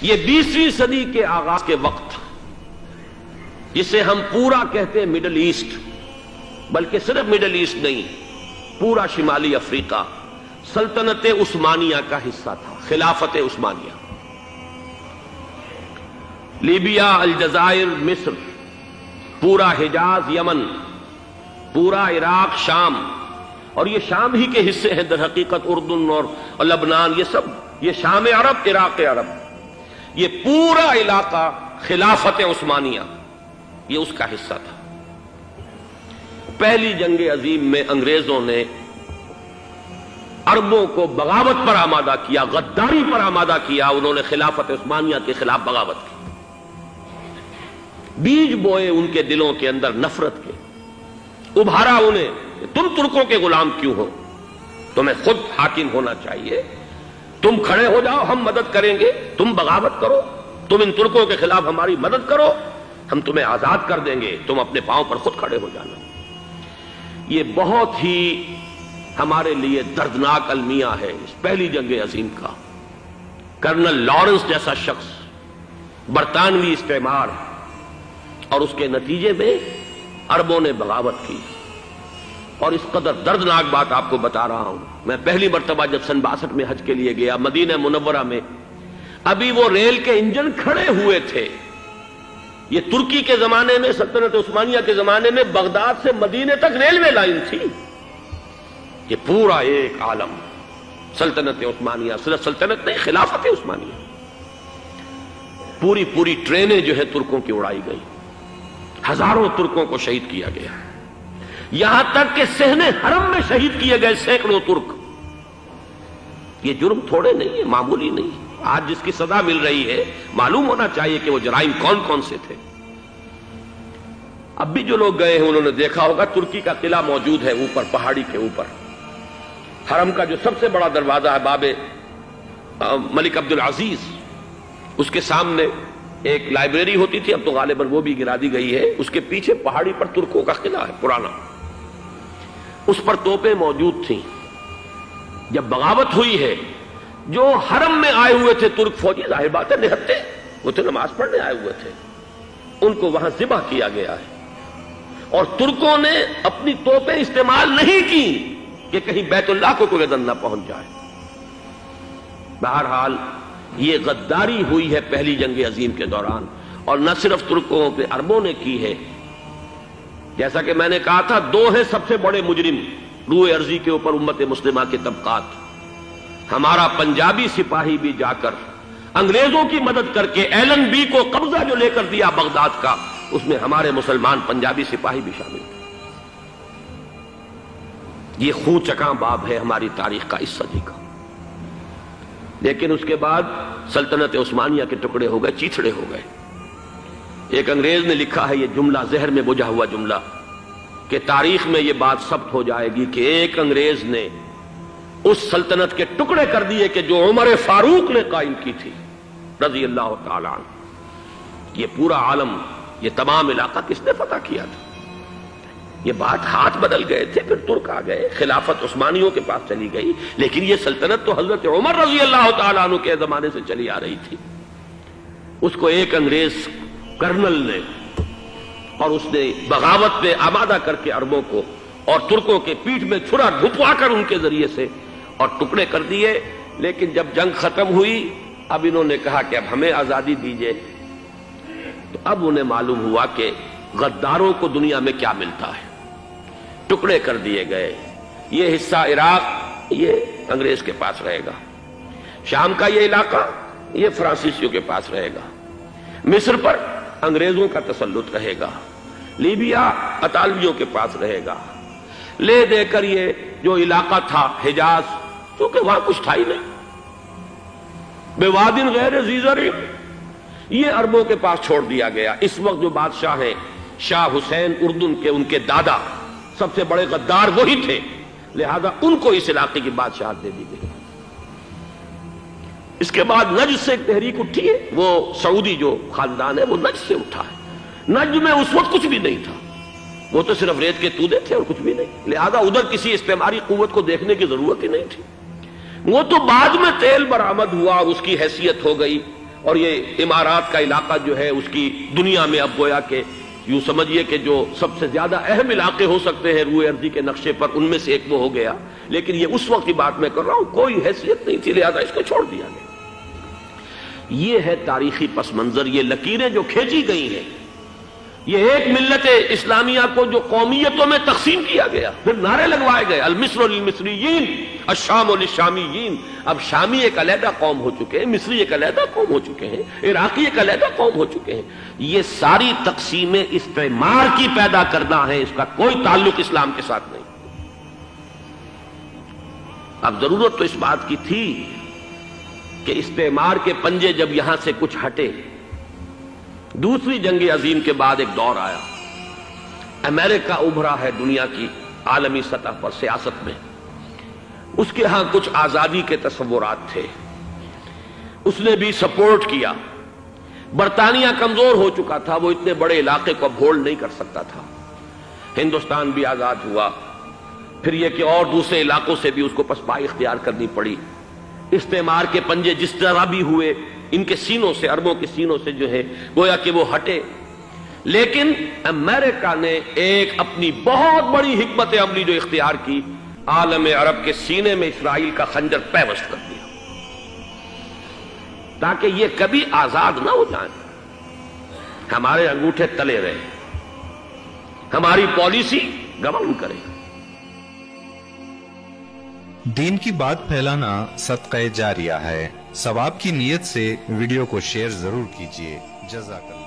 یہ 20ویں صدی کے آغاز کے وقت جسے ہم پورا کہتے ہیں مڈل ایسٹ، بلکہ صرف مڈل ایسٹ نہیں، پورا شمالی افریقہ سلطنت عثمانیہ کا حصہ تھا، خلافت عثمانیہ۔ لیبیا، الجزائر، مصر، پورا حجاز، یمن، پورا عراق، شام، اور یہ شام ہی کے حصے ہیں در حقیقت، اردن اور لبنان، یہ سب یہ شام عرب، عراق عرب، یہ پورا علاقہ خلافت عثمانیہ یہ اس کا حصہ تھا۔ پہلی جنگ عظیم میں انگریزوں نے عربوں کو بغاوت پر آمادہ کیا، غداری پر آمادہ کیا، انہوں نے خلافت عثمانیہ کے خلاف بغاوت کی، بیج بوئے ان کے دلوں کے اندر نفرت کے، ابھارا انہیں کہ تم ترکوں کے غلام کیوں ہو، تمہیں خود حاکم ہونا چاہیے، تم کھڑے ہو جاؤ، ہم مدد کریں گے، تم بغاوت کرو، تم ان ترکوں کے خلاف ہماری مدد کرو، ہم تمہیں آزاد کر دیں گے، تم اپنے پاؤں پر خود کھڑے ہو جانا۔ یہ بہت ہی ہمارے لیے دردناک المیہ ہے اس پہلی جنگ عظیم کا۔ کرنل لارنس جیسا شخص برطانوی استعمار اور اس کے نتیجے میں عربوں نے بغاوت کی، اور اس قدر دردناک بات آپ کو بتا رہا ہوں، میں پہلی مرتبہ جب سن 62 میں حج کے لیے گیا مدینہ منورہ میں، ابھی وہ ریل کے انجن کھڑے ہوئے تھے۔ یہ ترکی کے زمانے میں، سلطنت عثمانیہ کے زمانے میں بغداد سے مدینے تک ریلوے لائن تھی۔ یہ پورا ایک عالم سلطنت عثمانیہ، صرف سلطنت نہیں، خلافت عثمانیہ، پوری ٹرینیں جو ہے ترکوں کی اڑائی گئی، ہزاروں ترکوں کو شہید کیا گیا، یہاں تک کہ صحن حرم میں شہید کیے گئے سینکڑوں ترک۔ یہ جرم تھوڑے نہیں ہے، معمولی نہیں۔ آج جس کی سزا مل رہی ہے، معلوم ہونا چاہیے کہ وہ جرائم کون کون سے تھے۔ اب بھی جو لوگ گئے ہیں انہوں نے دیکھا ہوگا، ترکی کا قلعہ موجود ہے اوپر پہاڑی کے اوپر، حرم کا جو سب سے بڑا دروازہ ہے باب ملک عبدالعزیز، اس کے سامنے ایک لائبریری ہوتی تھی، اب تو غالباً وہ بھی گرا دی گئی ہے، اس کے پیچھے پہاڑی پر ترکوں کا قلعہ ہے پرانا، اس پر توپیں موجود تھیں۔ جب بغاوت ہوئی ہے، جو حرم میں آئے ہوئے تھے ترک فوجی، ظاہر بات ہے نہتے، وہ تو نماز پڑھنے آئے ہوئے تھے، ان کو وہاں ذبح کیا گیا ہے، اور ترکوں نے اپنی توپیں استعمال نہیں کی کہ کہیں بیت اللہ کو کوئی اذن نہ پہنچ جائے۔ بہرحال یہ غداری ہوئی ہے پہلی جنگ عظیم کے دوران، اور نہ صرف ترکوں پہ عربوں نے کی ہے۔ جیسا کہ میں نے کہا تھا، دو ہیں سب سے بڑے مجرم روئے ارضی کے اوپر امت مسلمہ کے طبقات۔ ہمارا پنجابی سپاہی بھی جا کر انگریزوں کی مدد کر کے ایلن بی کو قبضہ جو لے کر دیا بغداد کا، اس میں ہمارے مسلمان پنجابی سپاہی بھی شامل تھے۔ یہ خون چکاں باب ہے ہماری تاریخ کا اس صدی کا۔ لیکن اس کے بعد سلطنت عثمانیہ کے ٹکڑے ہو گئے، چیتھڑے ہو گئے۔ ایک انگریز نے لکھا ہے، یہ جملہ زہر میں بجھا ہوا جملہ، کہ تاریخ میں یہ بات ثبت ہو جائے گی کہ ایک انگریز نے اس سلطنت کے ٹکڑے کر دیے کہ جو عمر فاروق نے قائم کی تھی رضی اللہ تعالی عنہ۔ یہ پورا عالم، یہ تمام علاقہ کس نے فتح کیا تھا؟ یہ بات ہاتھ بدل گئے تھے، پھر ترک آ گئے، خلافت عثمانیوں کے پاس چلی گئی، لیکن یہ سلطنت تو حضرت عمر رضی اللہ تعالیٰ عنہ کے زمانے سے چلی آ رہی تھی۔ اس کو ایک انگریز کرنل نے، اور اس نے بغاوت پہ آمادہ کر کے عربوں کو اور ترکوں کے پیٹھ میں چھرا ڈھپوا کر ان کے ذریعے سے اور ٹکڑے کر دیے۔ لیکن جب جنگ ختم ہوئی، اب انہوں نے کہا کہ اب ہمیں آزادی دیجیے، تو اب انہیں معلوم ہوا کہ غداروں کو دنیا میں کیا ملتا ہے۔ ٹکڑے کر دیے گئے۔ یہ حصہ عراق یہ انگریز کے پاس رہے گا، شام کا یہ علاقہ یہ فرانسیسیوں کے پاس رہے گا، مصر پر انگریزوں کا تسلط رہے گا، لیبیا اطالویوں کے پاس رہے گا۔ لے دے کر یہ جو علاقہ تھا حجاز، کیونکہ وہاں کچھ تھا ہی نہیں، بوادن غیر ذی زرع، یہ عربوں کے پاس چھوڑ دیا گیا۔ اس وقت جو بادشاہ ہیں، شاہ حسین اردن کے، ان کے دادا سب سے بڑے غدار وہی تھے، لہذا ان کو اس علاقے کی بادشاہت دے دی گئی۔ اس کے بعد نجد سے ایک تحریک اٹھی ہے، وہ سعودی جو خاندان ہے وہ نجد سے اٹھا ہے۔ نجد میں اس وقت کچھ بھی نہیں تھا، وہ تو صرف ریت کے تودے تھے اور کچھ بھی نہیں، لہذا ادھر کسی استعماری قوت کو دیکھنے کی ضرورت ہی نہیں تھی۔ وہ تو بعد میں تیل برآمد ہوا اور اس کی حیثیت ہو گئی، اور یہ امارات کا علاقہ جو ہے اس کی دنیا میں اب گویا کہ یوں سمجھیے کہ جو سب سے زیادہ اہم علاقے ہو سکتے ہیں روئے ارضی کے نقشے پر، ان میں سے ایک وہ ہو گیا. لیکن یہ اس وقت کی بات میں کر رہا ہوں، کوئی حیثیت نہیں تھی، لہذا اس کو چھوڑ دیا گیا. یہ ہے تاریخی پس منظر، یہ لکیریں جو کھینچی گئی ہیں. یہ ایک ملت اسلامیہ کو جو قومیتوں میں تقسیم کیا گیا، پھر نعرے لگوائے گئے المصر للمصریین الشام للشامیین. اب شامی ایک علیحدہ قوم ہو چکے ہیں، مصری ایک علیحدہ قوم ہو چکے ہیں، عراقی ایک علیحدہ قوم ہو چکے ہیں. یہ ساری تقسیمیں استعمار کی پیدا کرنا ہے، اس کا کوئی تعلق اسلام کے ساتھ نہیں. اب ضرورت تو اس بات کی تھی کہ استعمار کے پنجے جب یہاں سے کچھ ہٹے. دوسری جنگ عظیم کے بعد ایک دور آیا، امریکہ ابھرا ہے دنیا کی عالمی سطح پر سیاست میں. اس کے ہاں کچھ آزادی کے تصورات تھے، اس نے بھی سپورٹ کیا. برطانیہ کمزور ہو چکا تھا، وہ اتنے بڑے علاقے کو ہولڈ نہیں کر سکتا تھا. ہندوستان بھی آزاد ہوا، پھر یہ کہ اور دوسرے علاقوں سے بھی اس کو پسپائی اختیار کرنی پڑی. استعمار کے پنجے جس طرح بھی ہوئے، ان کے سینوں سے، عربوں کے سینوں سے جو ہے گویا کہ وہ ہٹے. لیکن امریکہ نے ایک اپنی بہت بڑی حکمت عملی جو اختیار کی، عالم عرب کے سینے میں اسرائیل کا خنجر پیوست کر دیا تاکہ یہ کبھی آزاد نہ ہو جائیں، ہمارے انگوٹھے تلے رہے، ہماری پالیسی گورن کرے. دین کی بات پھیلانا صدقہ جاریہ ہے. ثواب کی نیت سے ویڈیو کو شیئر ضرور کیجیے. جزاک اللہ.